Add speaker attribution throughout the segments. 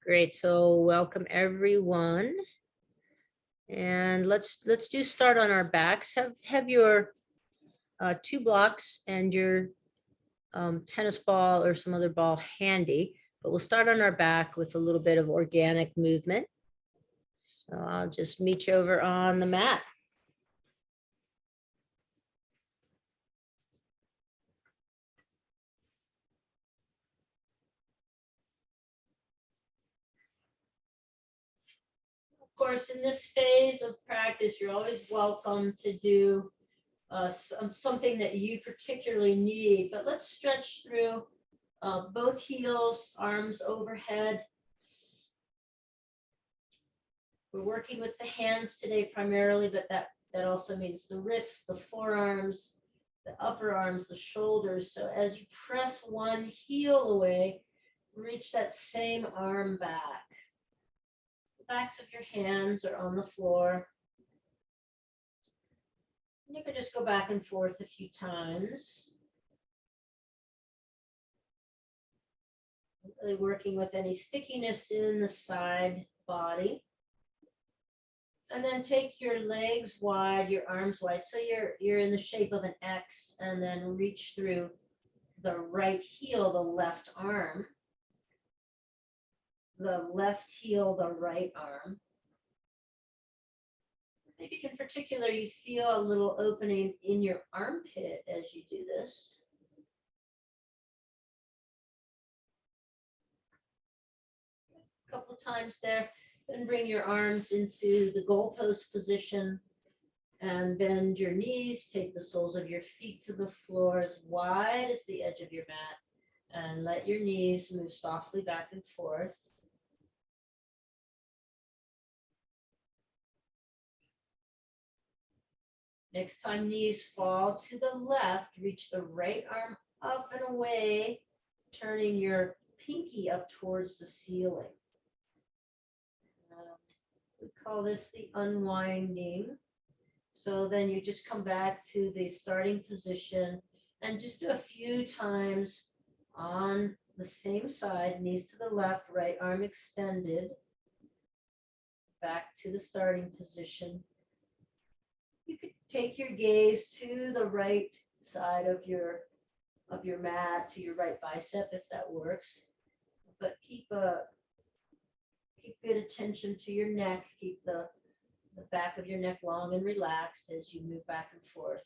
Speaker 1: Great. So welcome everyone. And let's do start on our backs. Have your two blocks and your tennis ball or some other ball handy, but we'll start on our back with a little bit of organic movement. So I'll just meet you over on the mat. Of course, in this phase of practice, you're always welcome to do something that you particularly need, but let's stretch through both heels, arms overhead. We're working with the hands today primarily, but that also means the wrists, the forearms, the upper arms, the shoulders. So as you press one heel away, reach that same arm back. The backs of your hands are on the floor. And you can just go back and forth a few times. Really working with any stickiness in the side body. And then take your legs wide, your arms wide. So you're in the shape of an X, and then reach through the right heel, the left arm. The left heel, the right arm. Maybe in particular, you feel a little opening in your armpit as you do this. A couple times there. Then bring your arms into the goalpost position and bend your knees. Take the soles of your feet to the floor as wide as the edge of your mat, and let your knees move softly back and forth. Next time knees fall to the left, reach the right arm up and away, turning your pinky up towards the ceiling. We call this the unwinding. So then you just come back to the starting position and just do a few times on the same side, knees to the left, right arm extended, back to the starting position. You could take your gaze to the right side of your mat, to your right bicep if that works. But keep good attention to your neck. Keep the back of your neck long and relaxed as you move back and forth.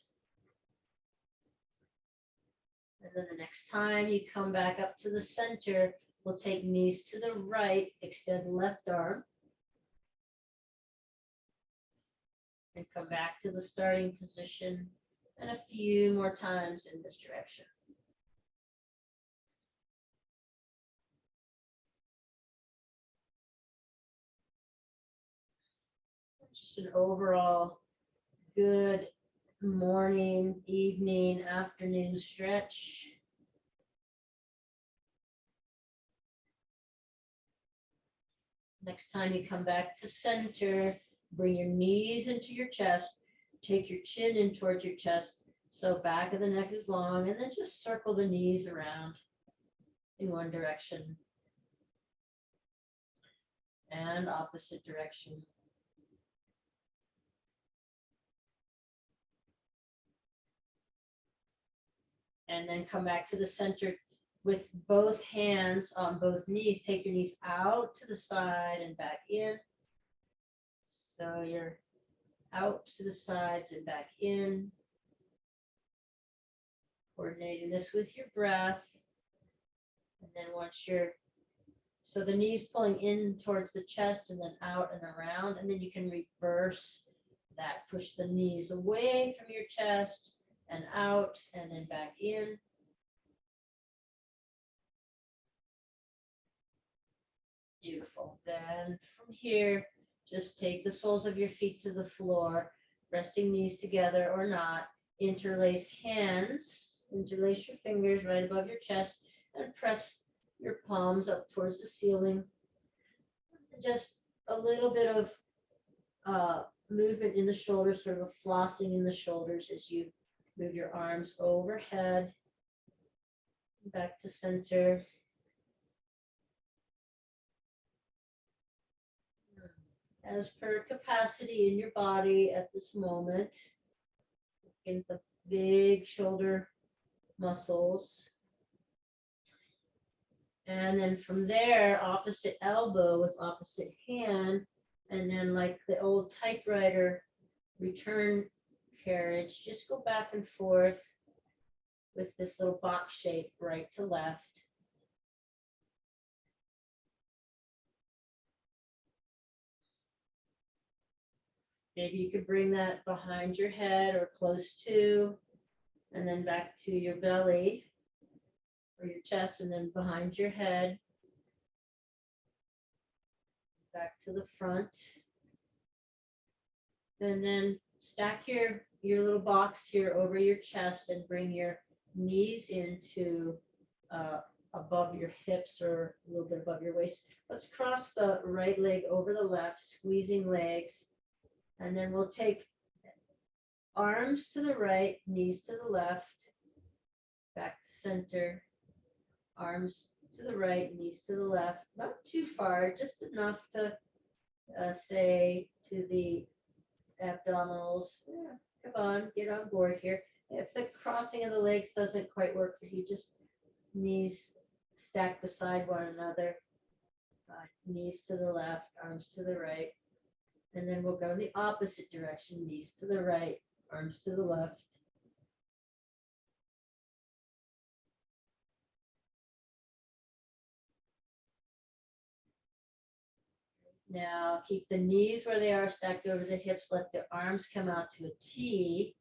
Speaker 1: And then the next time you come back up to the center, we'll take knees to the right, extend left arm, and come back to the starting position, and a few more times in this direction. Just an overall good morning, evening, afternoon stretch. Next time you come back to center, bring your knees into your chest, take your chin in towards your chest, so back of the neck is long, and then just circle the knees around in one direction and opposite direction. And then come back to the center with both hands on both knees. Take your knees out to the side and back in. So you're out to the sides and back in. Coordinating this with your breath. And then once so the knees pulling in towards the chest and then out and around, and then you can reverse that. Push the knees away from your chest and out and then back in. Beautiful. Then from here, just take the soles of your feet to the floor, resting knees together or not. Interlace hands, interlace your fingers right above your chest, and press your palms up towards the ceiling. Just a little bit of movement in the shoulders, sort of a flossing in the shoulders as you move your arms overhead, back to center. as per capacity in your body at this moment. In the big shoulder muscles. And then from there, opposite elbow with opposite hand. And then like the old typewriter return carriage, just go back and forth with this little box shape, right to left. Maybe you could bring that behind your head or close to, and then back to your belly or your chest, and then behind your head, back to the front. And then stack your little box here over your chest and bring your knees into above your hips or a little bit above your waist. Let's cross the right leg over the left, squeezing legs. And then we'll take arms to the right, knees to the left, back to center, arms to the right, knees to the left, not too far, just enough to say to the abdominals, yeah, come on, get on board here. If the crossing of the legs doesn't quite work for you, just knees stacked beside one another, knees to the left, arms to the right. And then we'll go in the opposite direction, knees to the right, arms to the left. Now keep the knees where they are, stacked over the hips, let the arms come out to a T.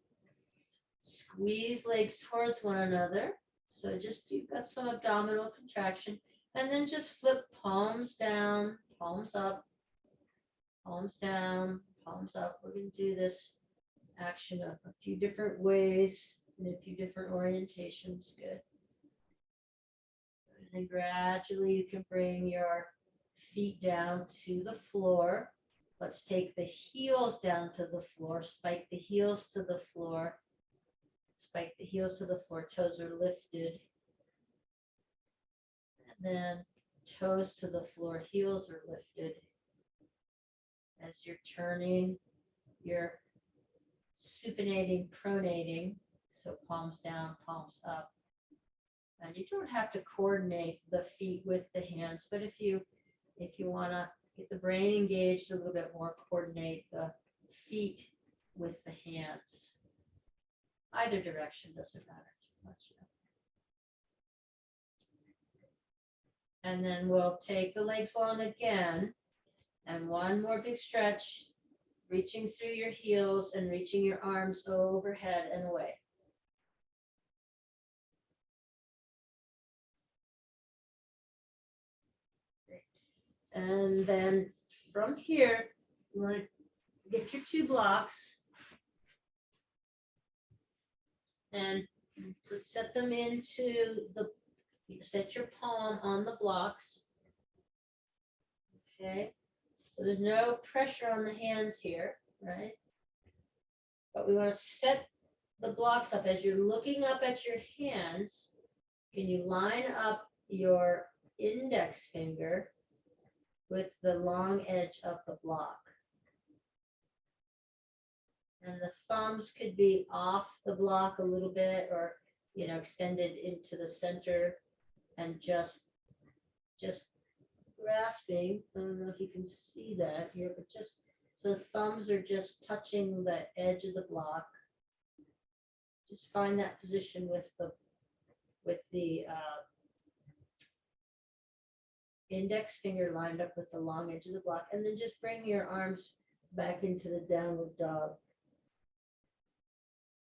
Speaker 1: Squeeze legs towards one another. So just, you've got some abdominal contraction. And then just flip palms down, palms up, palms down, palms up. We're going to do this action a few different ways in a few different orientations. Good. And then gradually you can bring your feet down to the floor. Let's take the heels down to the floor, spike the heels to the floor, spike the heels to the floor, toes are lifted. And then toes to the floor, heels are lifted. As you're turning, you're supinating, pronating, so palms down, palms up. And you don't have to coordinate the feet with the hands, but if you want to get the brain engaged a little bit more, coordinate the feet with the hands. Either direction doesn't matter too much. And then we'll take the legs long again. And one more big stretch, reaching through your heels and reaching your arms overhead and away. And then from here, you want to get your 2 blocks and set them into set your palm on the blocks. Okay, so there's no pressure on the hands here, right? But we want to set the blocks up. As you're looking up at your hands, can you line up your index finger with the long edge of the block? And the thumbs could be off the block a little bit, or extended into the center, and just grasping. I don't know if you can see that here, but just so the thumbs are just touching the edge of the block. Just find that position with the index finger lined up with the long edge of the block, and then just bring your arms back into the downward dog.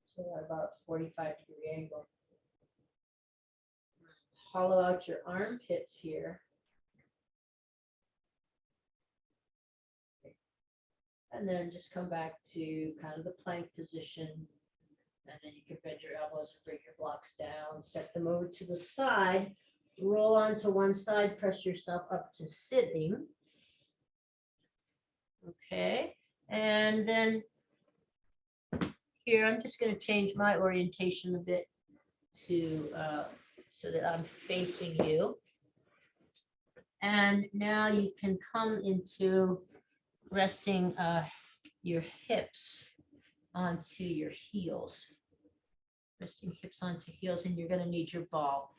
Speaker 1: So at about a 45-degree angle. Hollow out your armpits here. And then just come back to kind of the plank position. And then you can bend your elbows and bring your blocks down, set them over to the side, roll onto one side, press yourself up to sitting. Okay, and then here, I'm just going to change my orientation a bit to so that I'm facing you. And now you can come into resting your hips onto your heels. Resting hips onto heels, and you're going to need your ball.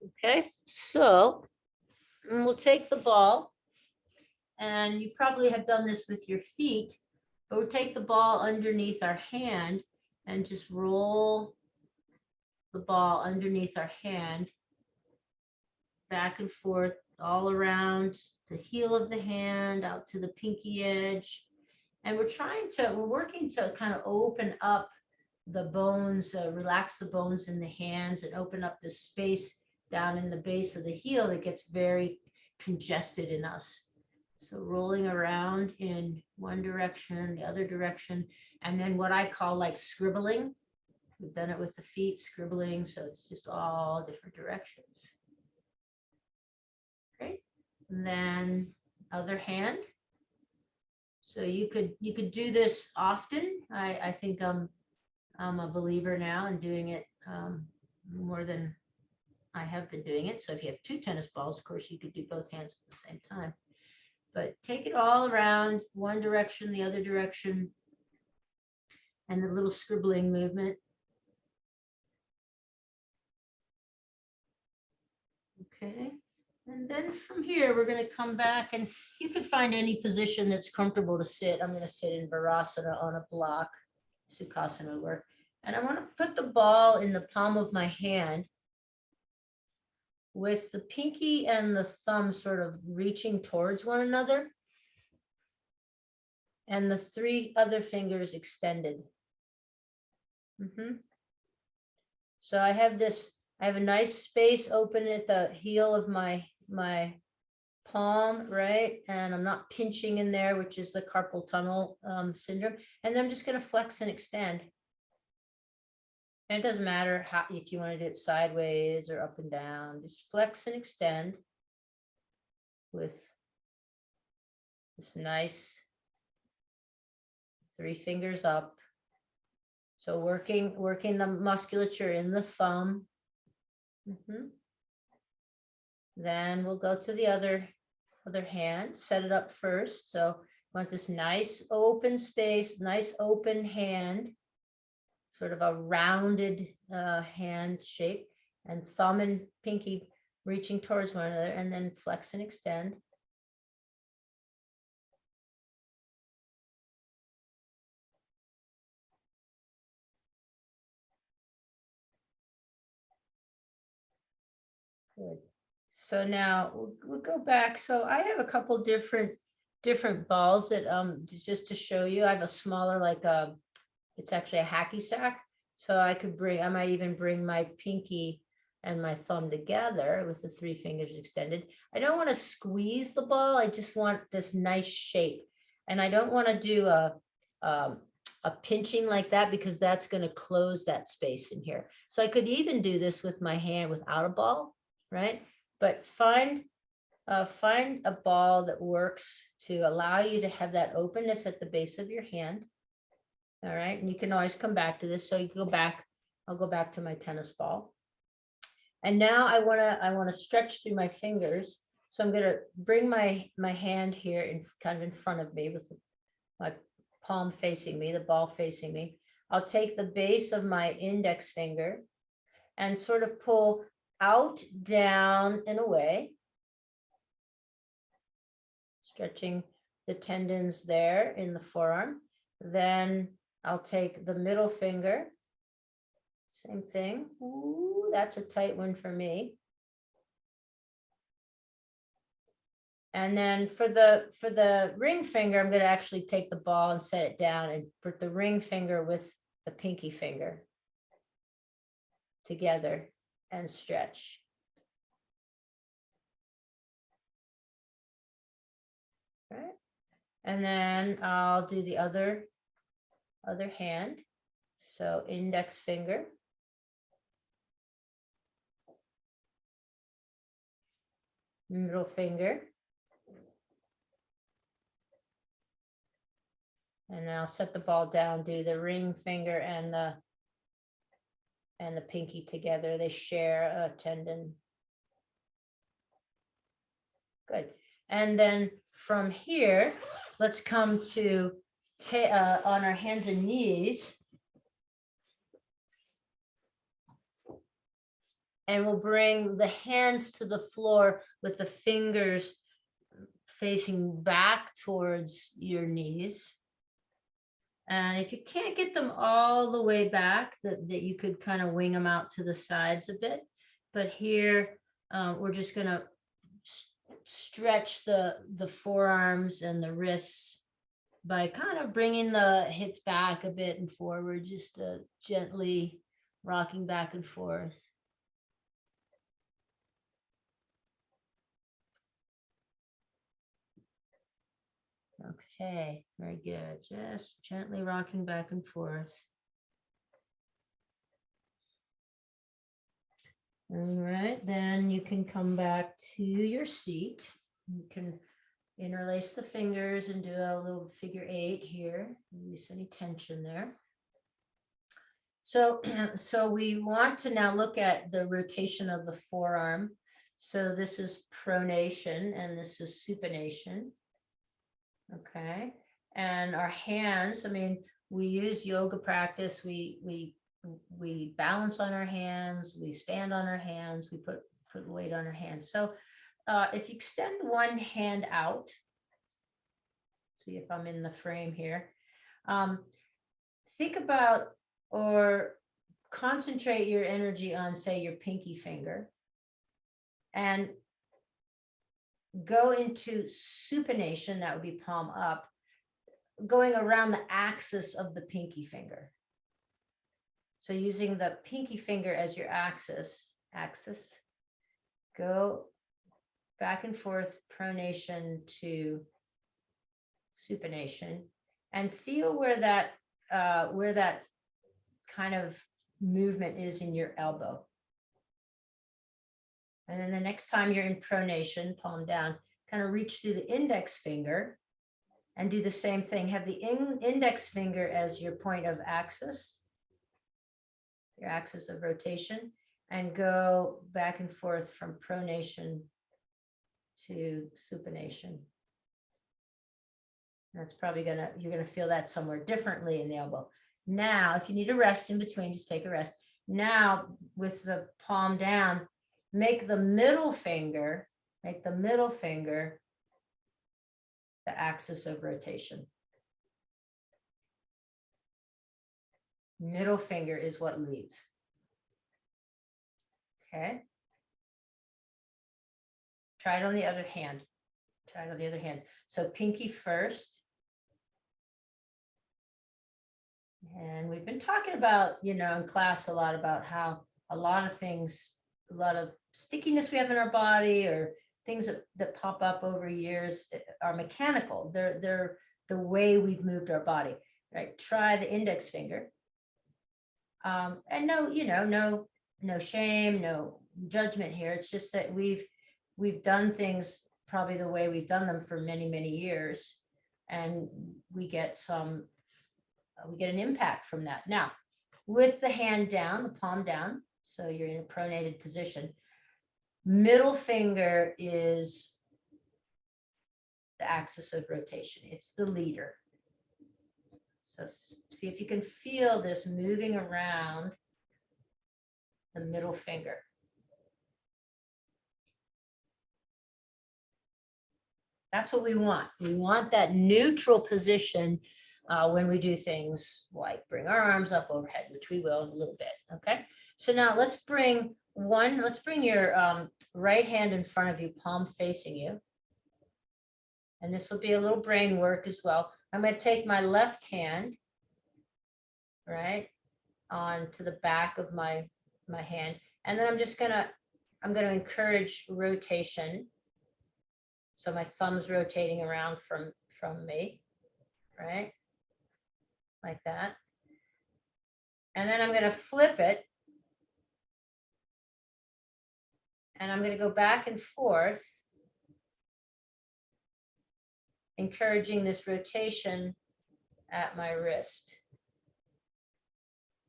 Speaker 1: Okay, so we'll take the ball, and you probably have done this with your feet, but we'll take the ball underneath our hand and just roll the ball underneath our hand, back and forth, all around the heel of the hand, out to the pinky edge. And we're working to kind of open up the bones, relax the bones in the hands and open up the space down in the base of the heel that gets very congested in us. So rolling around in one direction, the other direction, and then what I call like scribbling. We've done it with the feet, scribbling, so it's just all different directions. Okay, and then other hand. So you could do this often. I think I'm a believer now in doing it more than I have been doing it. So if you have 2 tennis balls, of course, you could do both hands at the same time. But take it all around, one direction, the other direction, and the little scribbling movement. Okay, and then from here, we're going to come back, and you can find any position that's comfortable to sit. I'm going to sit in Virasana on a block, Sukhasana would work. And I want to put the ball in the palm of my hand with the pinky and the thumb sort of reaching towards one another, and the 3 other fingers extended. So I have a nice space open at the heel of my palm, right? And I'm not pinching in there, which is the carpal tunnel syndrome. And then I'm just going to flex and extend. And it doesn't matter how, if you want to do it sideways or up and down, just flex and extend with this nice 3 fingers up. So working the musculature in the thumb. Then we'll go to the other hand, set it up first. So want this nice open space, nice open hand, sort of a rounded hand shape, and thumb and pinky reaching towards one another, and then flex and extend. Good. So now we'll go back. So I have a couple different balls that just to show you. I have a smaller, like it's actually a hacky sack. So I might even bring my pinky and my thumb together with the 3 fingers extended. I don't want to squeeze the ball. I just want this nice shape. And I don't want to do a pinching like that, because that's going to close that space in here. So I could even do this with my hand without a ball, right? But find a ball that works to allow you to have that openness at the base of your hand. All right, and you can always come back to this. So you can go back. I'll go back to my tennis ball. And now I want to stretch through my fingers. So I'm going to bring my hand here in kind of in front of me with my palm facing me, the ball facing me. I'll take the base of my index finger and sort of pull out, down, and away, stretching the tendons there in the forearm. Then I'll take the middle finger, same thing. Ooh, that's a tight one for me. And then for the ring finger, I'm going to actually take the ball and set it down and put the ring finger with the pinky finger together and stretch. All right. And then I'll do the other hand. So index finger. Middle finger. And I'll set the ball down, do the ring finger and the pinky together. They share a tendon. Good. And then from here, let's come to on our hands and knees. And we'll bring the hands to the floor with the fingers facing back towards your knees. And if you can't get them all the way back, that you could kind of wing them out to the sides a bit. But here, we're just going to stretch the forearms and the wrists by kind of bringing the hips back a bit and forward, just gently rocking back and forth. Okay, very good. Just gently rocking back and forth. All right, then you can come back to your seat. You can interlace the fingers and do a little figure 8 here. Release any tension there. So we want to now look at the rotation of the forearm. So this is pronation and this is supination. Okay, and our hands, I mean, we use yoga practice, we balance on our hands, we stand on our hands, we put weight on our hands. So if you extend one hand out, see if I'm in the frame here, think about or concentrate your energy on, say, your pinky finger, and go into supination, that would be palm up, going around the axis of the pinky finger. So using the pinky finger as your axis, go back and forth, pronation to supination, and feel where that kind of movement is in your elbow. And then the next time you're in pronation, palm down, kind of reach through the index finger and do the same thing. Have the index finger as your point of axis, your axis of rotation, and go back and forth from pronation to supination. That's probably you're gonna feel that somewhere differently in the elbow. Now, if you need a rest in between, just take a rest. Now, with the palm down, make the middle finger the axis of rotation. Middle finger is what leads. Okay. Try it on the other hand. So pinky first. And we've been talking about, in class a lot about how a lot of things, a lot of stickiness we have in our body or things that pop up over years are mechanical. They're the way we've moved our body, right? Try the index finger. And no shame, no judgment here. It's just that we've done things probably the way we've done them for many, many years. And we get an impact from that. Now, with the hand down, the palm down, so you're in a pronated position, middle finger is the axis of rotation. It's the leader. So see if you can feel this moving around the middle finger. That's what we want. We want that neutral position when we do things like bring our arms up overhead, which we will in a little bit. Okay. So now let's bring your right hand in front of you, palm facing you. And this will be a little brain work as well. I'm going to take my left hand, right, onto the back of my hand. And then I'm going to encourage rotation. So my thumb's rotating around from me, right? Like that. And then I'm going to flip it. And I'm going to go back and forth, encouraging this rotation at my wrist.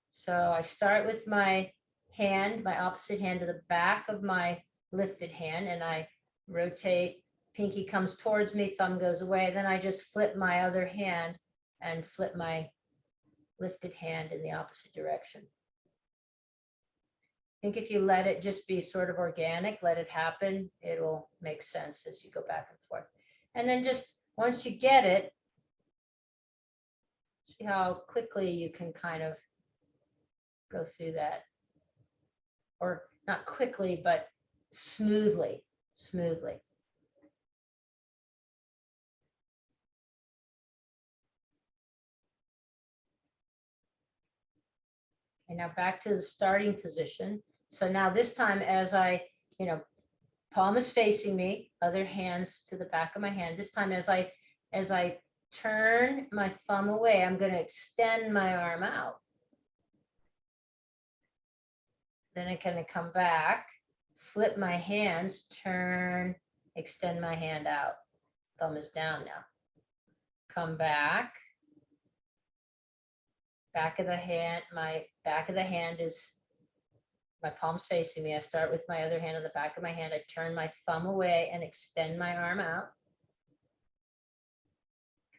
Speaker 1: So I start with my hand, my opposite hand to the back of my lifted hand, and I rotate pinky comes towards me, thumb goes away. Then I just flip my other hand and flip my lifted hand in the opposite direction. I think if you let it just be sort of organic, let it happen, it'll make sense as you go back and forth. And then just once you get it, see how quickly you can kind of go through that. Or not quickly, but smoothly. And now back to the starting position. So now this time as I, palm is facing me, other hands to the back of my hand. This time as I turn my thumb away, I'm going to extend my arm out. Then I'm going to come back, flip my hands, turn, extend my hand out. Thumb is down now. Come back. Back of the hand, my back of the hand is, my palm's facing me. I start with my other hand on the back of my hand. I turn my thumb away and extend my arm out.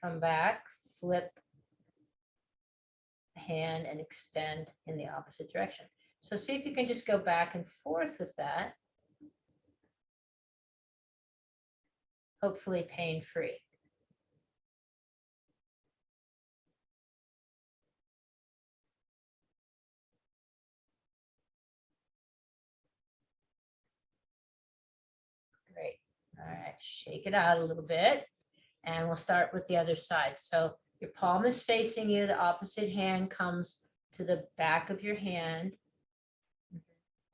Speaker 1: Come back, flip the hand and extend in the opposite direction. So see if you can just go back and forth with that. Hopefully pain-free. Great. All right, shake it out a little bit. And we'll start with the other side. So your palm is facing you. The opposite hand comes to the back of your hand.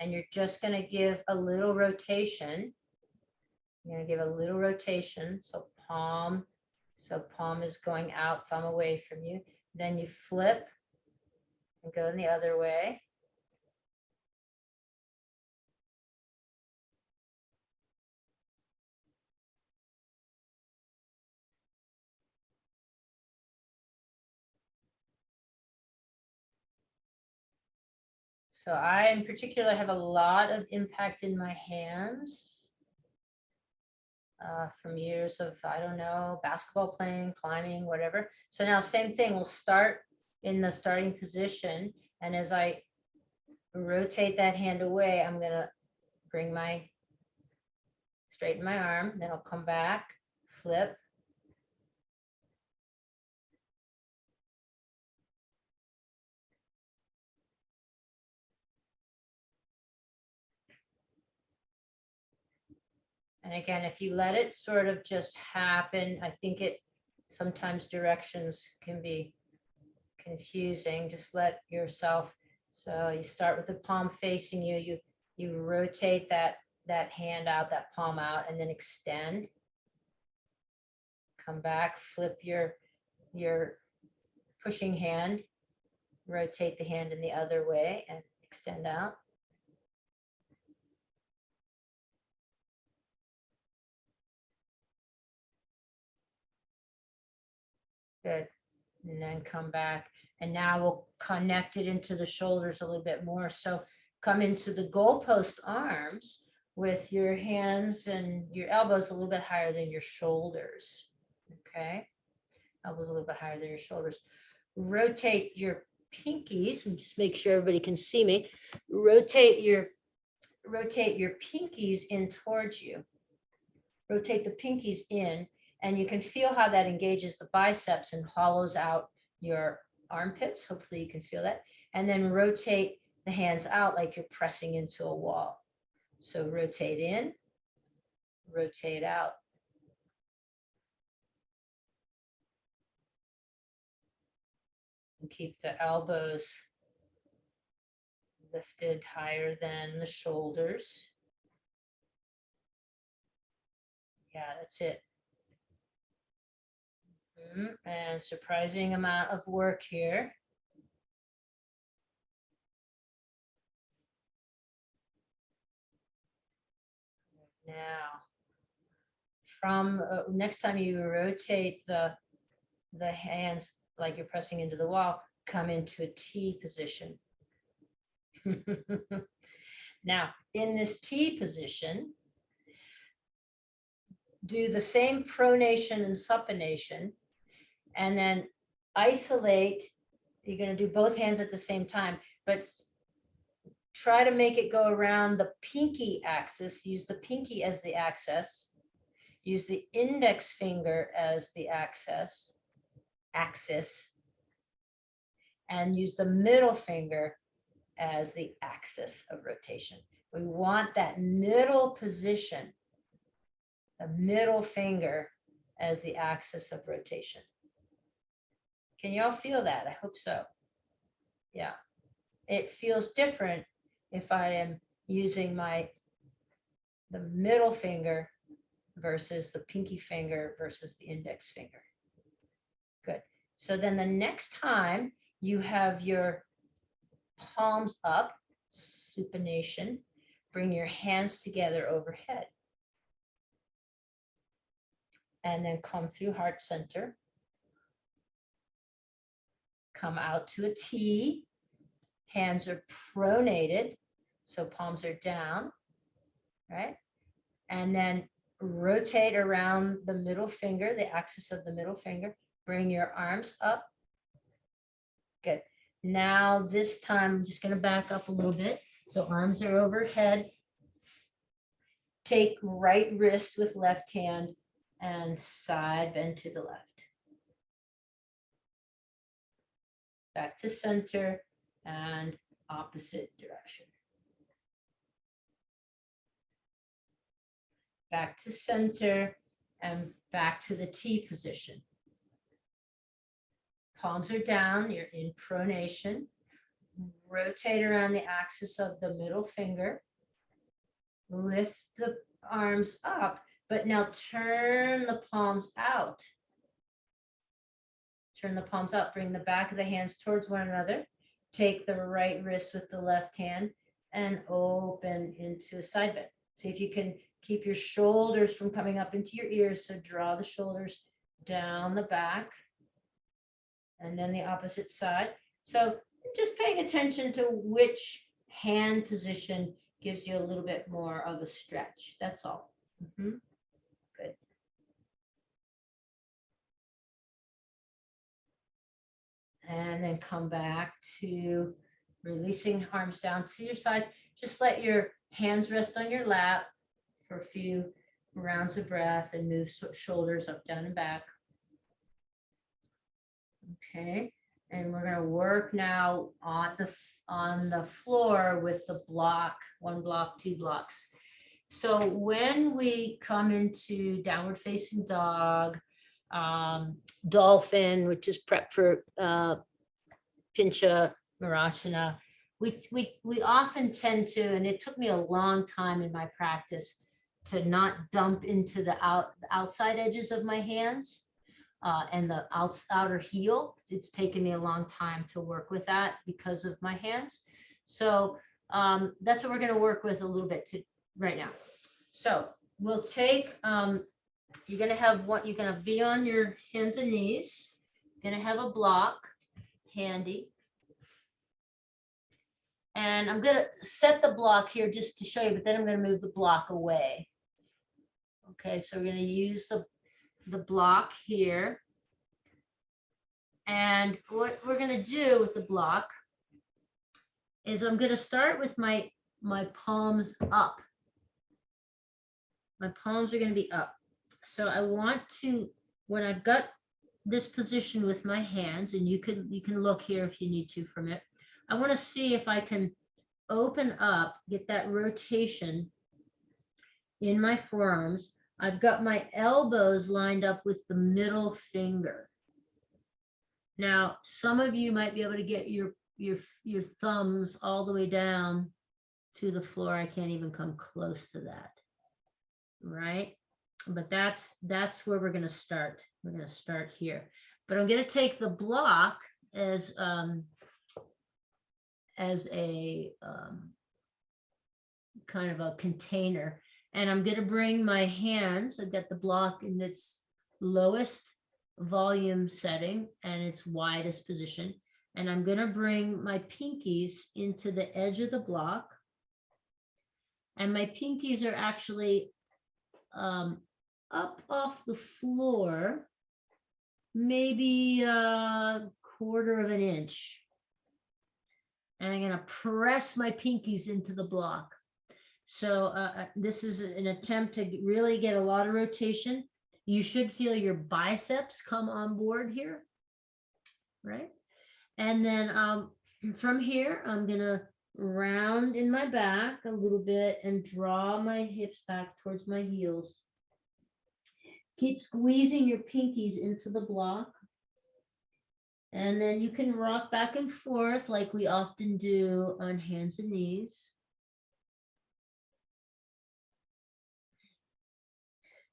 Speaker 1: And you're just going to give a little rotation. You're going to give a little rotation. So palm is going out, thumb away from you. Then you flip and go in the other way. So I in particular have a lot of impact in my hands from years of, I don't know, basketball playing, climbing, whatever. So now same thing, we'll start in the starting position. And as I rotate that hand away, I'm going to straighten my arm, then I'll come back, flip. And again, if you let it sort of just happen, I think sometimes directions can be confusing. Just let yourself, so you start with the palm facing you, you rotate that hand out, that palm out, and then extend. Come back, flip your pushing hand, rotate the hand in the other way and extend out. Good. And then come back. And now we'll connect it into the shoulders a little bit more. So come into the goalpost arms with your hands and your elbows a little bit higher than your shoulders. Okay. Elbows a little bit higher than your shoulders. Rotate your pinkies and just make sure everybody can see me. Rotate your pinkies in towards you. Rotate the pinkies in, and you can feel how that engages the biceps and hollows out your armpits. Hopefully you can feel that. And then rotate the hands out like you're pressing into a wall. So rotate in, rotate out. And keep the elbows lifted higher than the shoulders. Yeah, that's it. And surprising amount of work here. Now, from next time you rotate the hands like you're pressing into the wall, come into a T position. Now, in this T position,
Speaker 2: do the same pronation and supination, and then isolate. You're going to do both hands at the same time, but try to make it go around the pinky axis. Use the pinky as the axis. Use the index finger as the axis, and use the middle finger as the axis of rotation. We want that middle position, the middle finger as the axis of rotation. Can you all feel that? I hope so. Yeah. It feels different if I am using the middle finger versus the pinky finger versus the index finger. Good. So then the next time you have your palms up, supination, bring your hands together overhead. And then come through heart center. Come out to a T. Hands are pronated, so palms are down, right? And then rotate around the middle finger, the axis of the middle finger. Bring your arms up. Good. Now this time, I'm just going to back up a little bit. So arms are overhead. Take right wrist with left hand and side bend to the left. Back to center and opposite direction. Back to center and back to the T position. Palms are down, you're in pronation. Rotate around the axis of the middle finger. Lift the arms up, but now turn the palms out. Turn the palms out, bring the back of the hands towards one another. Take the right wrist with the left hand and open into a side bend. See if you can keep your shoulders from coming up into your ears. So draw the shoulders down the back and then the opposite side. So just paying attention to which hand position gives you a little bit more of a stretch. That's all. Good. And then come back to releasing arms down to your sides. Just let your hands rest on your lap for a few rounds of breath and move shoulders up, down, and back. Okay. And we're going to work now on the floor with the block, 1 block, 2 blocks. So when we come into downward facing dog, dolphin, which is prep for Pincha Marasana, we often tend to, and it took me a long time in my practice to not dump into the outside edges of my hands and the outer heel. It's taken me a long time to work with that because of my hands. So that's what we're going to work with a little bit right now. So we'll take, you're going to have you're going to be on your hands and knees. You're going to have a block handy. And I'm going to set the block here just to show you, but then I'm going to move the block away. Okay, so we're going to use the block here. And what we're going to do with the block is I'm going to start with my palms up. My palms are going to be up. So I want to, when I've got this position with my hands, and you can look here if you need to from it, I want to see if I can open up, get that rotation in my forearms. I've got my elbows lined up with the middle finger. Now, some of you might be able to get your thumbs all the way down to the floor. I can't even come close to that, right? But that's where we're going to start. We're going to start here. But I'm going to take the block as a kind of a container. And I'm going to bring my hands, I've got the block in its lowest volume setting and its widest position. And I'm going to bring my pinkies into the edge of the block. And my pinkies are actually
Speaker 1: up off the floor, maybe a quarter of an inch. And I'm gonna press my pinkies into the block. So this is an attempt to really get a lot of rotation. You should feel your biceps come on board here, right? And then from here, I'm gonna round in my back a little bit and draw my hips back towards my heels. Keep squeezing your pinkies into the block. And then you can rock back and forth like we often do on hands and knees.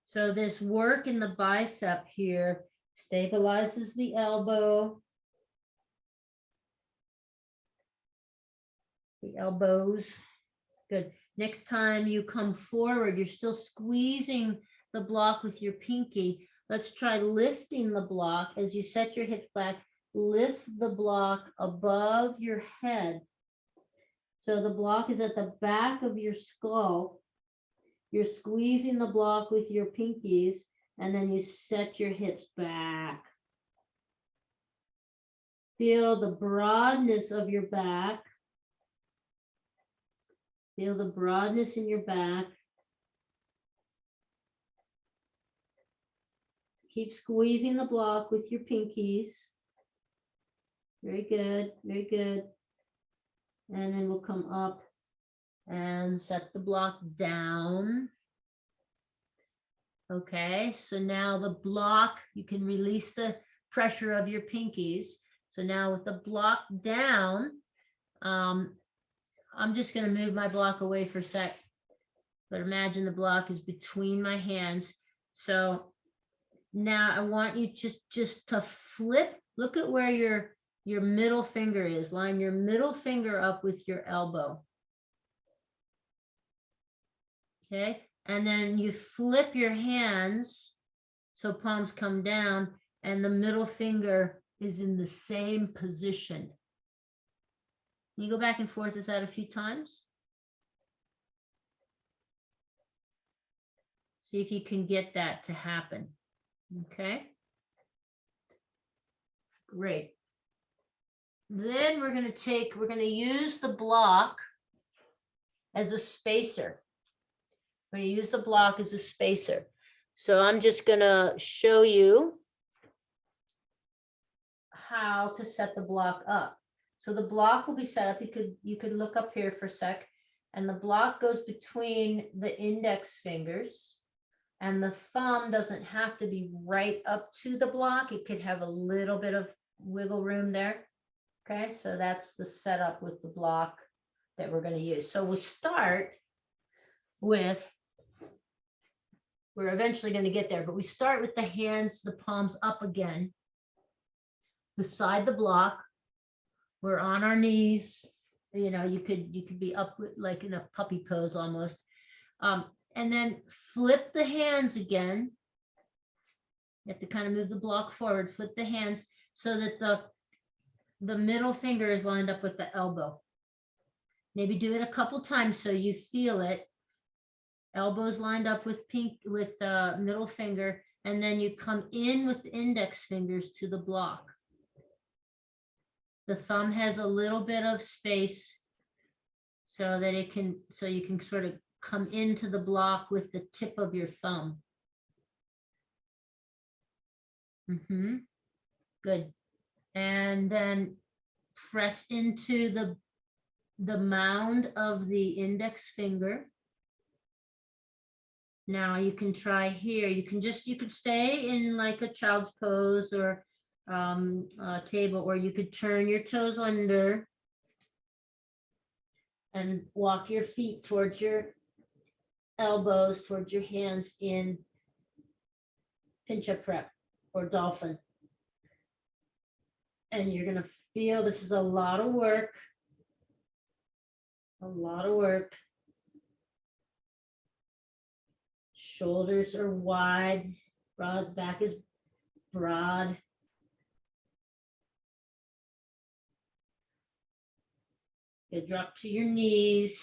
Speaker 1: So this work in the bicep here stabilizes the elbow, the elbows. Good. Next time you come forward, you're still squeezing the block with your pinky. Let's try lifting the block as you set your hips back. Lift the block above your head. So the block is at the back of your skull. You're squeezing the block with your pinkies, and then you set your hips back. Feel the broadness of your back. Feel the broadness in your back. Keep squeezing the block with your pinkies. Very good, very good. And then we'll come up and set the block down. Okay, so now the block, you can release the pressure of your pinkies. So now with the block down, I'm just going to move my block away for a sec. But imagine the block is between my hands. So now I want you just to flip. Look at where your middle finger is. Line your middle finger up with your elbow. Okay, and then you flip your hands so palms come down and the middle finger is in the same position. You go back and forth with that a few times. See if you can get that to happen. Okay. Great. Then we're going to use the block as a spacer. We're going to use the block as a spacer. So I'm just going to show you how to set the block up. So the block will be set up. You could look up here for a sec, and the block goes between the index fingers, and the thumb doesn't have to be right up to the block. It could have a little bit of wiggle room there. Okay, so that's the setup with the block that we're going to use. So we'll start with, we're eventually going to get there, but we start with the hands, the palms up again, beside the block. We're on our knees. You know, you could be up like in a puppy pose almost. And then flip the hands again. You have to kind of move the block forward, flip the hands so that the middle finger is lined up with the elbow. Maybe do it a couple times so you feel it. Elbows lined up with middle finger, and then you come in with the index fingers to the block. The thumb has a little bit of space so that you can sort of come into the block with the tip of your thumb. Good. And then press into the mound of the index finger. Now you can try here. You could stay in like a child's pose or table, or you could turn your toes under and walk your feet towards your elbows, towards your hands in pincha prep or dolphin. And you're going to feel this is a lot of work. A lot of work. Shoulders are wide, broad, back is broad. You drop to your knees.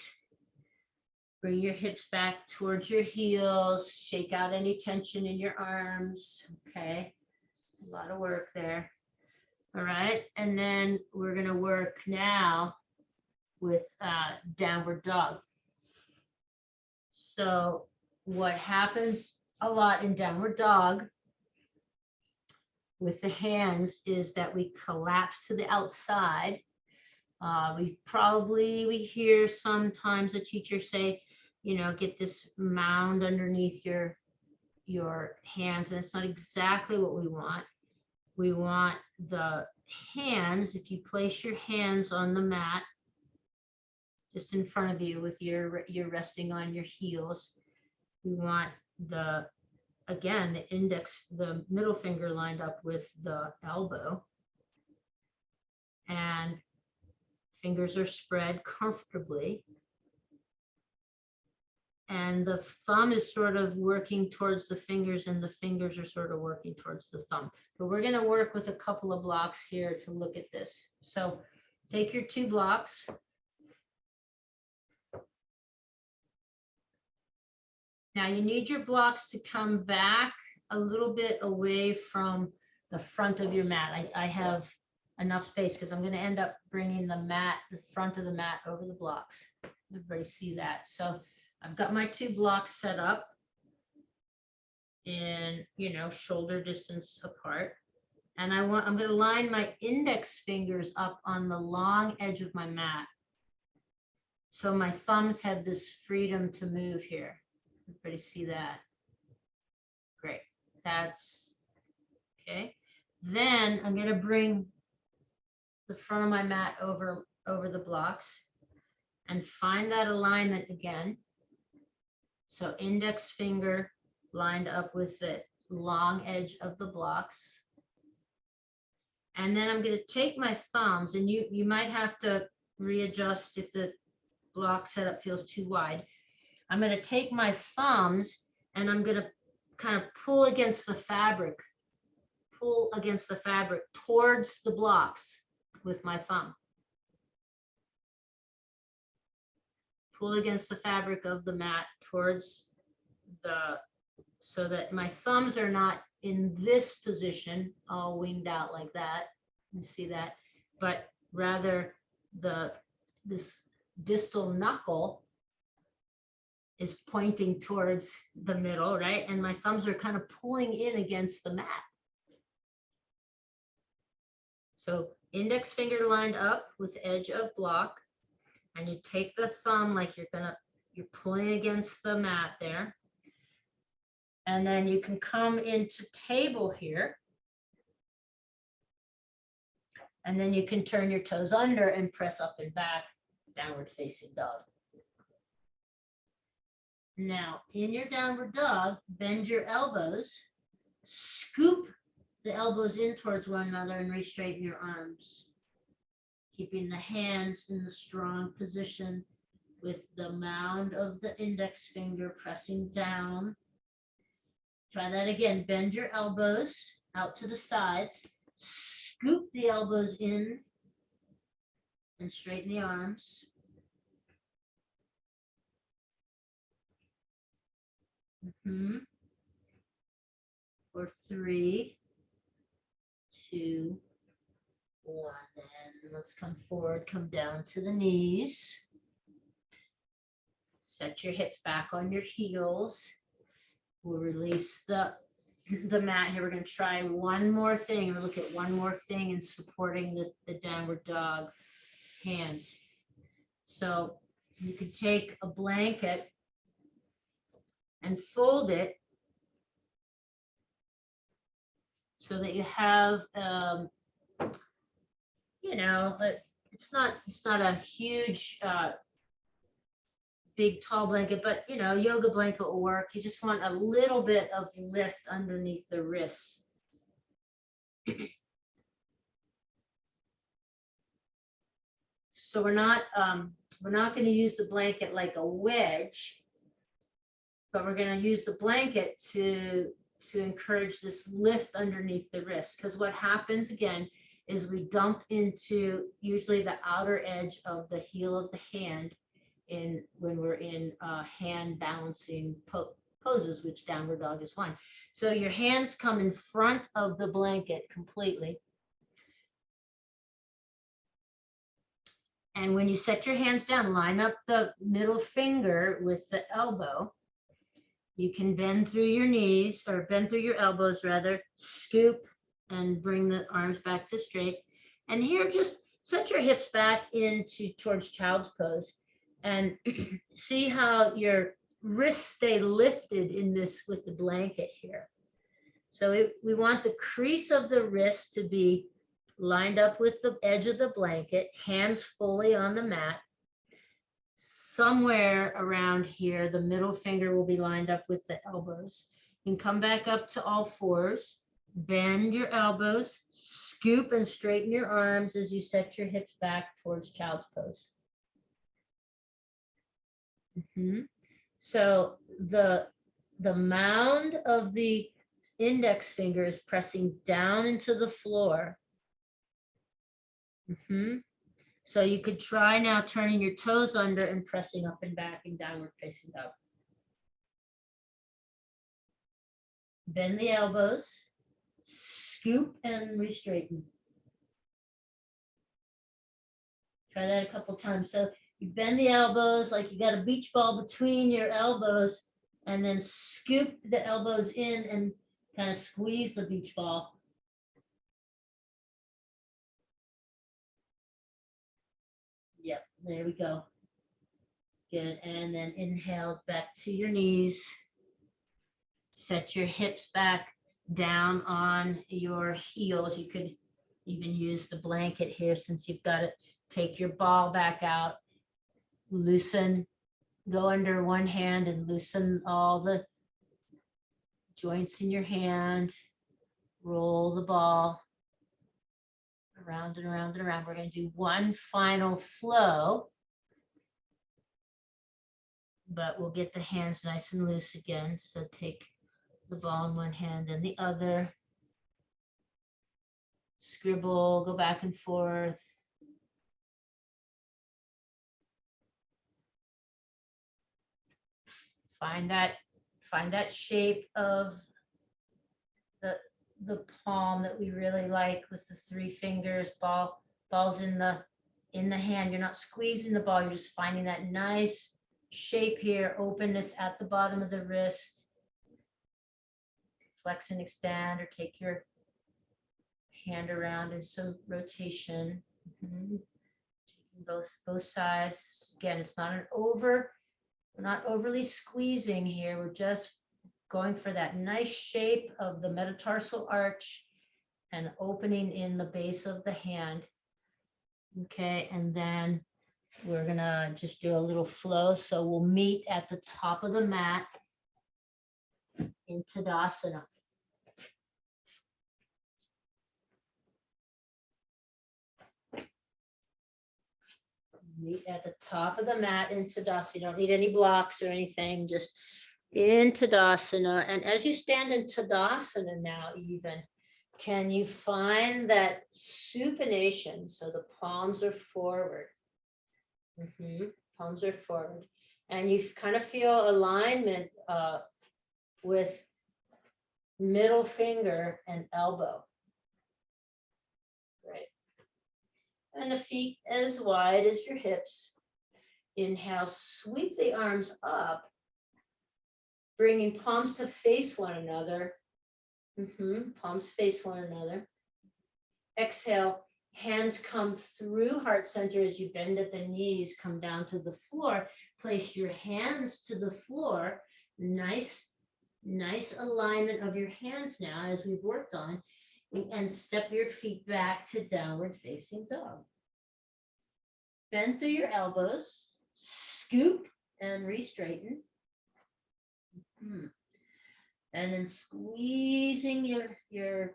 Speaker 2: Bring your hips back towards your heels, shake out any tension in your arms, okay? A lot of work there. All right, and then we're gonna work now with downward dog. So what happens a lot in downward dog with the hands is that we collapse to the outside. We hear sometimes a teacher say, you know, get this mound underneath your hands, and it's not exactly what we want. We want the hands, if you place your hands on the mat, just in front of you with you're resting on your heels, we want again, the middle finger lined up with the elbow, and fingers are spread comfortably. And the thumb is sort of working towards the fingers, and the fingers are sort of working towards the thumb. But we're going to work with a couple of blocks here to look at this. So take your 2 blocks. Now you need your blocks to come back a little bit away from the front of your mat. I have enough space because I'm going to end up bringing the front of the mat over the blocks. Everybody see that? So I've got my 2 blocks set up in, shoulder distance apart. And I'm going to line my index fingers up on the long edge of my mat. So my thumbs have this freedom to move here. Everybody see that? Great. That's okay. Then I'm going to bring the front of my mat over the blocks and find that alignment again. So index finger lined up with the long edge of the blocks. And then I'm going to take my thumbs, and you might have to readjust if the block setup feels too wide. I'm going to take my thumbs and I'm going to kind of pull against the fabric towards the blocks with my thumb. Pull against the fabric of the mat towards so that my thumbs are not in this position, all winged out like that. You see that? But rather this distal knuckle is pointing towards the middle, right? And my thumbs are kind of pulling in against the mat. So index finger lined up with edge of block, and you take the thumb like you're pulling against the mat there. And then you can come into table here. And then you can turn your toes under and press up and back, downward facing dog. Now, in your downward dog, bend your elbows, scoop the elbows in towards one another, and re-straighten your arms. Keeping the hands in the strong position with the mound of the index finger pressing down. Try that again. Bend your elbows out to the sides, scoop the elbows in, and straighten the arms. For 3, 2, 1. And let's come forward, come down to the knees. Set your hips back on your heels. We'll release the mat here. We're going to try one more thing, or look at one more thing in supporting the downward dog hands. So you could take a blanket and fold it so that you have, it's not a huge, big tall blanket, but yoga blanket will work. You just want a little bit of lift underneath the wrists. So we're not going to use the blanket like a wedge, but we're going to use the blanket to encourage this lift underneath the wrist. Because what happens again is we dump into usually the outer edge of the heel of the hand, when we're in hand balancing poses, which downward dog is one. So your hands come in front of the blanket completely. And when you set your hands down, line up the middle finger with the elbow. You can bend through your knees, or bend through your elbows rather, scoop and bring the arms back to straight. And here, just set your hips back towards child's pose, and see how your wrists stay lifted in this with the blanket here. So we want the crease of the wrist to be lined up with the edge of the blanket, hands fully on the mat. Somewhere around here, the middle finger will be lined up with the elbows. You can come back up to all fours, bend your elbows, scoop and straighten your arms as you set your hips back towards child's pose. So the mound of the index finger is pressing down into the floor. So you could try now turning your toes under and pressing up and back and downward facing dog. Bend the elbows, scoop and re-straighten. Try that a couple times. So you bend the elbows like you got a beach ball between your elbows, and then scoop the elbows in and kind of squeeze the beach ball. Yep, there we go. Good, and then inhale back to your knees. Set your hips back down on your heels. You could even use the blanket here since you've got it. Take your ball back out, loosen, go under one hand and loosen all the joints in your hand. Roll the ball around and around and around. We're going to do one final flow, but we'll get the hands nice and loose again. So take the ball in one hand and the other. Scribble, go back and forth. Find that shape of the palm that we really like with the three fingers. Ball's in the hand. You're not squeezing the ball. You're just finding that nice shape here. Openness at the bottom of the wrist. Flex and extend, or take your hand around in some rotation. Both sides. Again, it's not we're not overly squeezing here. We're just going for that nice shape of the metatarsal arch and opening in the base of the hand. Okay, and then we're gonna just do a little flow. So we'll meet at the top of the mat in Tadasana. Meet at the top of the mat in Tadasana. You don't need any blocks or anything, just in Tadasana. And as you stand in Tadasana now, even, can you find that supination? So the palms are forward. Palms are forward. And you kind of feel alignment with middle finger and elbow. Right. And the feet as wide as your hips. Inhale, sweep the arms up, bringing palms to face one another. Palms face one another. Exhale, hands come through heart center as you bend at the knees, come down to the floor. Place your hands to the floor. Nice alignment of your hands now as we've worked on. And step your feet back to downward facing dog. Bend through your elbows, scoop and re-straighten. And then squeezing your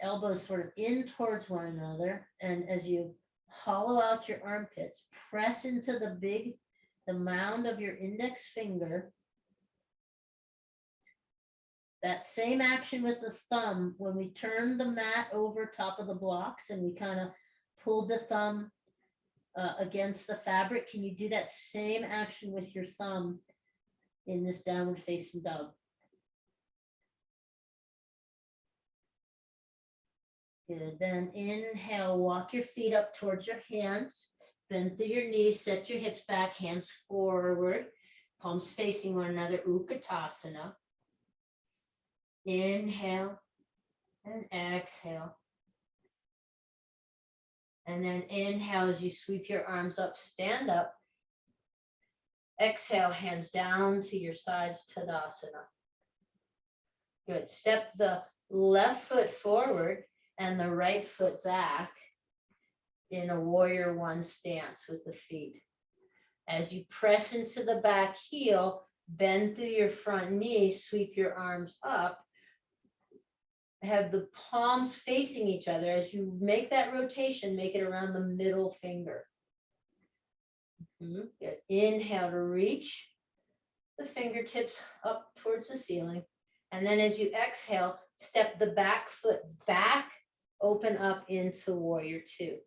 Speaker 2: elbows sort of in towards one another. And as you hollow out your armpits, press into the mound of your index finger. That same action with the thumb, when we turn the mat over top of the blocks and we kind of pulled the thumb
Speaker 1: against the fabric. Can you do that same action with your thumb in this downward facing dog? Good. Then inhale, walk your feet up towards your hands, bend through your knees, set your hips back, hands forward, palms facing one another, Utkatasana. Inhale and exhale. And then inhale as you sweep your arms up, stand up. Exhale, hands down to your sides, Tadasana. Good. Step the left foot forward and the right foot back in a warrior one stance with the feet. As you press into the back heel, bend through your front knee, sweep your arms up. Have the palms facing each other. As you make that rotation, make it around the middle finger. Good. Inhale to reach the fingertips up towards the ceiling. And then as you exhale, step the back foot back, open up into warrior two.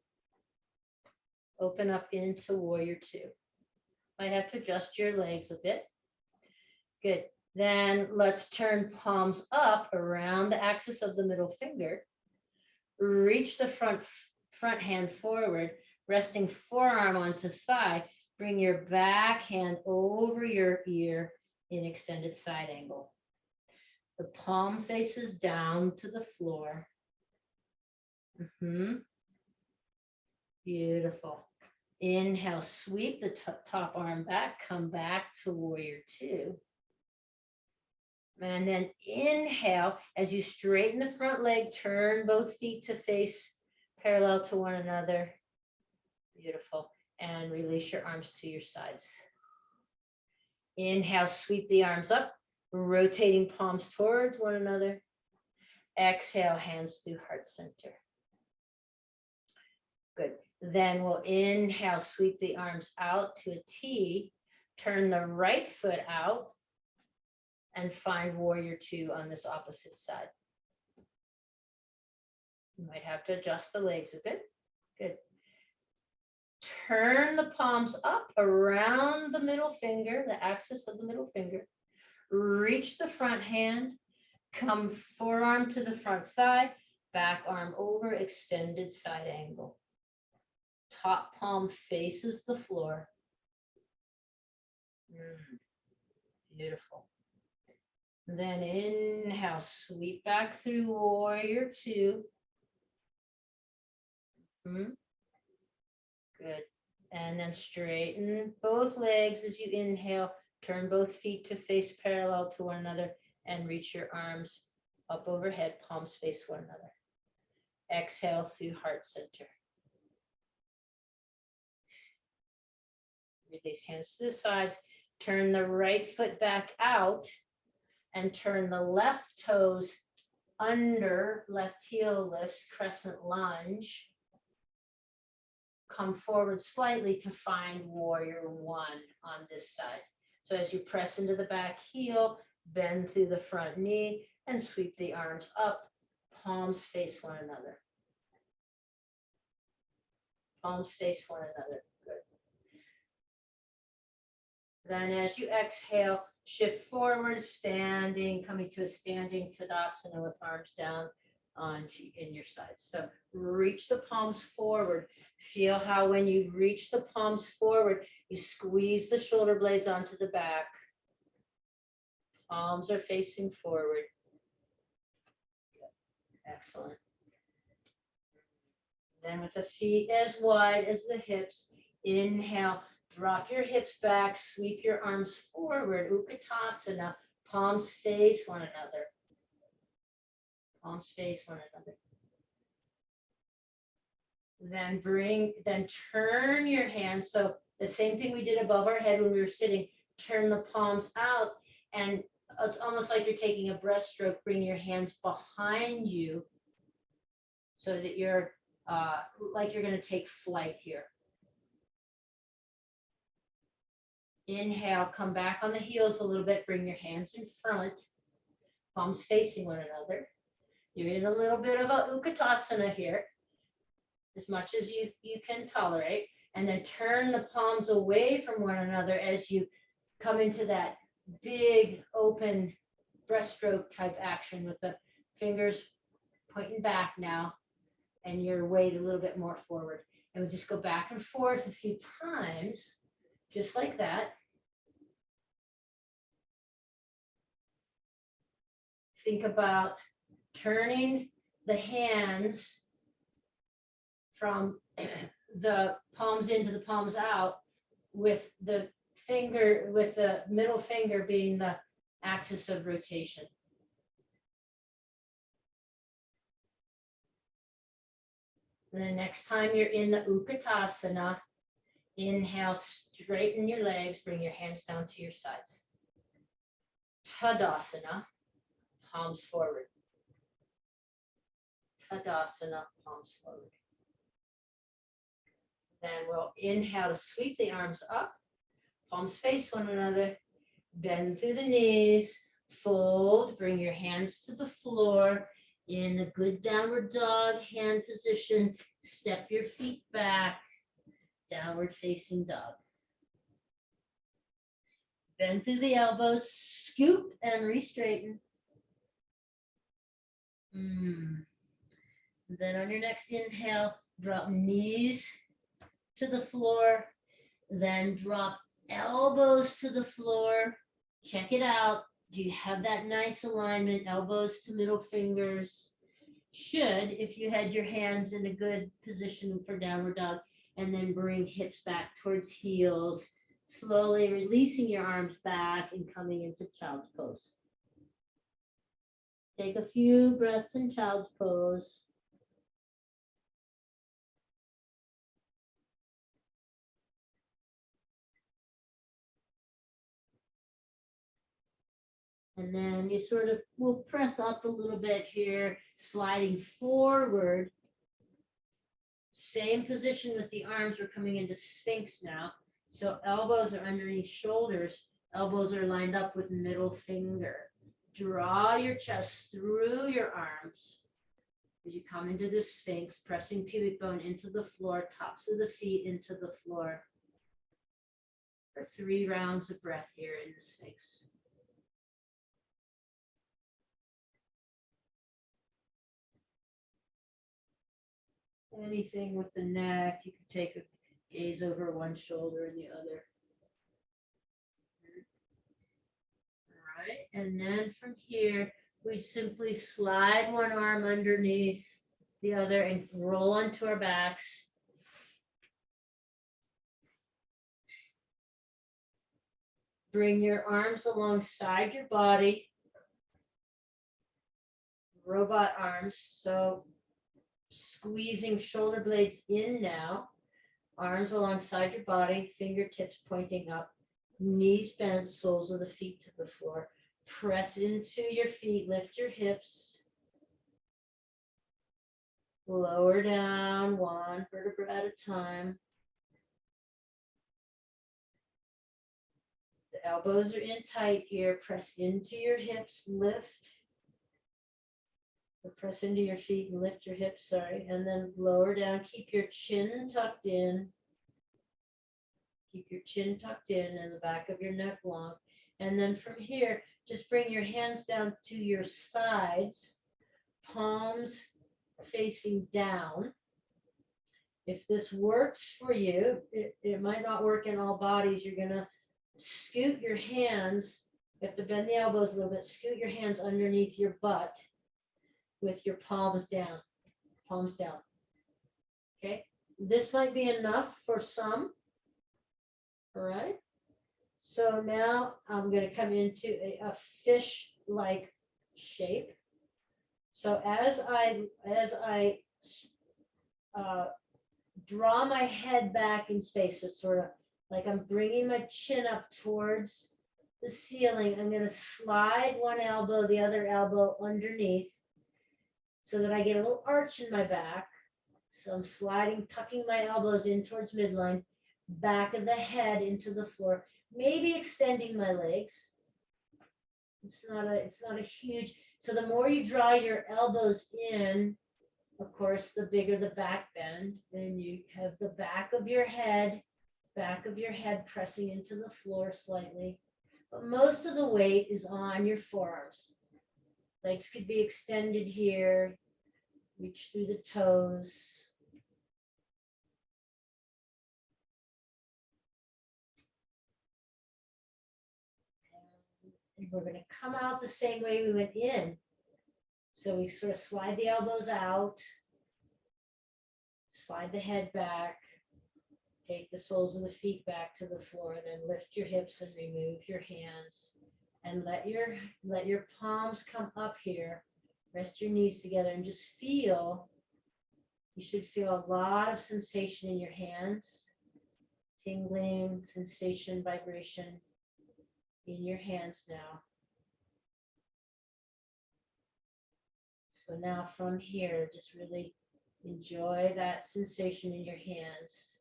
Speaker 1: Open up into warrior two. Might have to adjust your legs a bit. Good. Then let's turn palms up around the axis of the middle finger. Reach the front hand forward, resting forearm onto thigh. Bring your back hand over your ear in extended side angle. The palm faces down to the floor. Beautiful. Inhale, sweep the top arm back, come back to warrior two. And then inhale, as you straighten the front leg, turn both feet to face parallel to one another. Beautiful. And release your arms to your sides. Inhale, sweep the arms up, rotating palms towards one another. Exhale, hands through heart center. Good. Then we'll inhale, sweep the arms out to a T, turn the right foot out, and find warrior two on this opposite side. You might have to adjust the legs a bit. Good. Turn the palms up around the middle finger, the axis of the middle finger. Reach the front hand, come forearm to the front thigh, back arm over, extended side angle. Top palm faces the floor. Beautiful. Then inhale, sweep back through warrior two. Good. And then straighten both legs as you inhale, turn both feet to face parallel to one another and reach your arms up overhead, palms face one another. Exhale through heart center. Release hands to the sides, turn the right foot back out and turn the left toes under, left heel lifts, crescent lunge. Come forward slightly to find warrior one on this side. So as you press into the back heel, bend through the front knee and sweep the arms up, palms face one another. Palms face one another. Good. Then as you exhale, shift forward, standing, coming to a standing Tadasana with arms down in your sides. So reach the palms forward. Feel how when you reach the palms forward, you squeeze the shoulder blades onto the back. Palms are facing forward. Excellent. Then with the feet as wide as the hips, inhale, drop your hips back, sweep your arms forward, Utkatasana, palms face one another. Palms face one another. Then turn your hands. So the same thing we did above our head when we were sitting, turn the palms out, and it's almost like you're taking a breaststroke. Bring your hands behind you so that you're like you're going to take flight here. Inhale, come back on the heels a little bit, bring your hands in front, palms facing one another. You're in a little bit of a Utkatasana here, as much as you can tolerate. And then turn the palms away from one another as you come into that big open breaststroke type action with the fingers pointing back now and your weight a little bit more forward. And we just go back and forth a few times, just like that. Think about turning the hands from the palms into the palms out with the middle finger being the axis of rotation. And then next time you're in the Utkatasana, inhale, straighten your legs, bring your hands down to your sides. Tadasana, palms forward. Tadasana, palms forward. Then we'll inhale to sweep the arms up, palms face one another, bend through the knees, fold, bring your hands to the floor. In a good downward dog hand position, step your feet back, downward facing dog. Bend through the elbows, scoop and re-straighten. Then on your next inhale, drop knees to the floor, then drop elbows to the floor. Check it out. Do you have that nice alignment, elbows to middle fingers? Should, if you had your hands in a good position for downward dog, and then bring hips back towards heels, slowly releasing your arms back and coming into child's pose. Take a few breaths in child's pose. And then you sort of will press up a little bit here, sliding forward. Same position with the arms. We're coming into Sphinx now. So elbows are underneath shoulders. Elbows are lined up with middle finger. Draw your chest through your arms as you come into the Sphinx, pressing pubic bone into the floor, tops of the feet into the floor. For 3 rounds of breath here in the Sphinx. Anything with the neck, you can take a gaze over one shoulder and the other. All right, and then from here, we simply slide one arm underneath the other and roll onto our backs. Bring your arms alongside your body. Robot arms, so squeezing shoulder blades in now, arms alongside your body, fingertips pointing up, knees bent, soles of the feet to the floor. Press into your feet, lift your hips. Lower down, one vertebra at a time. The elbows are in tight here, press into your hips, lift. Or press into your feet and lift your hips, sorry, and then lower down. Keep your chin tucked in. Keep your chin tucked in and the back of your neck long. And then from here, just bring your hands down to your sides, palms facing down. If this works for you, it might not work in all bodies. You're gonna scoot your hands. You have to bend the elbows a little bit, scoot your hands underneath your butt with your palms down, palms down. Okay, this might be enough for some. All right, so now I'm going to come into a fish-like shape. So as I draw my head back in space, it's sort of like I'm bringing my chin up towards the ceiling. I'm going to slide one elbow, the other elbow underneath, so that I get a little arch in my back. So I'm sliding, tucking my elbows in towards midline, back of the head into the floor, maybe extending my legs. It's not a huge, so the more you draw your elbows in, Of course, the bigger the back bend, then you have the back of your head pressing into the floor slightly. But most of the weight is on your forearms. Legs could be extended here, reach through the toes. And we're going to come out the same way we went in. So we sort of slide the elbows out, slide the head back, take the soles of the feet back to the floor, and then lift your hips and remove your hands. And let your palms come up here. Rest your knees together and just feel. You should feel a lot of sensation in your hands. Tingling, sensation, vibration in your hands now. So now from here, just really enjoy that sensation in your hands.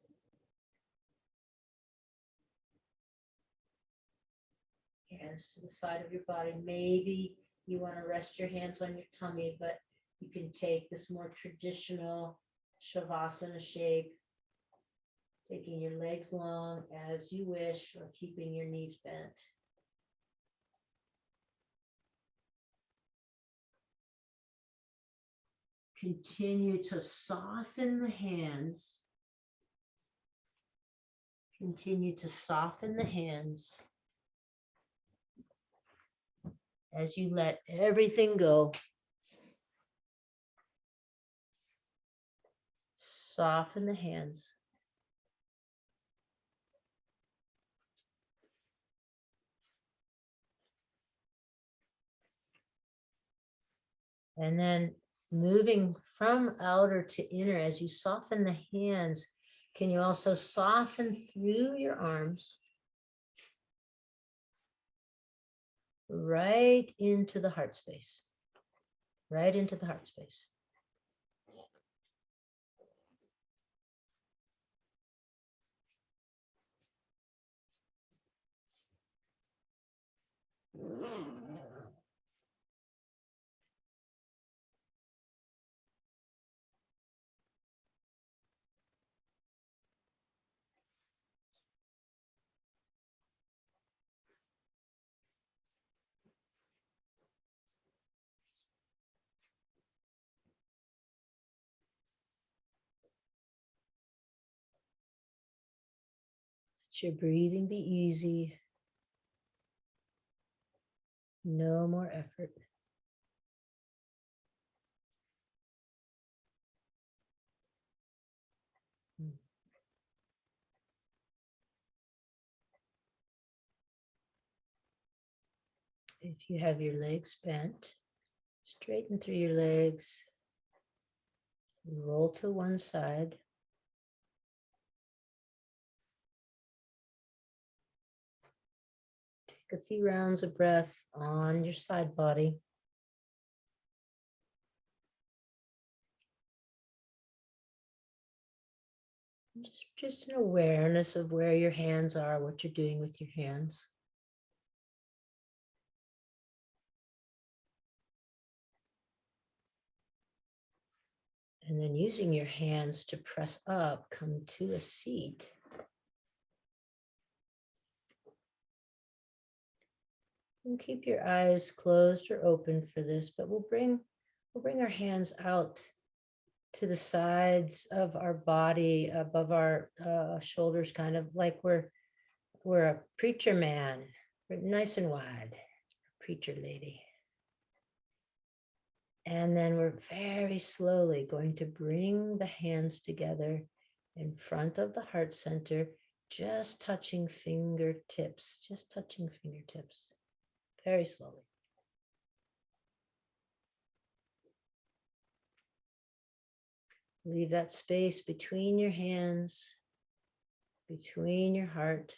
Speaker 1: Hands to the side of your body. Maybe you want to rest your hands on your tummy, but you can take this more traditional Shavasana shape, taking your legs long as you wish, or keeping your knees bent. Continue to soften the hands. Continue to soften the hands as you let everything go. Soften the hands. And then moving from outer to inner, as you soften the hands, can you also soften through your arms right into the heart space, right into the heart space. Let your breathing be easy. No more effort. If you have your legs bent, straighten through your legs. Roll to one side. Take a few rounds of breath on your side body. Just an awareness of where your hands are, what you're doing with your hands. And then using your hands to press up, come to a seat. And keep your eyes closed or open for this, but we'll bring our hands out to the sides of our body, above our shoulders, kind of like we're a preacher man. We're nice and wide, preacher lady. And then we're very slowly going to bring the hands together in front of the heart center, just touching fingertips, very slowly. Leave that space between your hands, between your heart,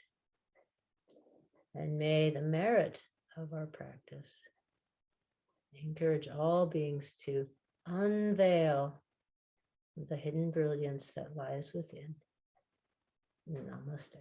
Speaker 1: and may the merit of our practice encourage all beings to unveil the hidden brilliance that lies within. Namaste.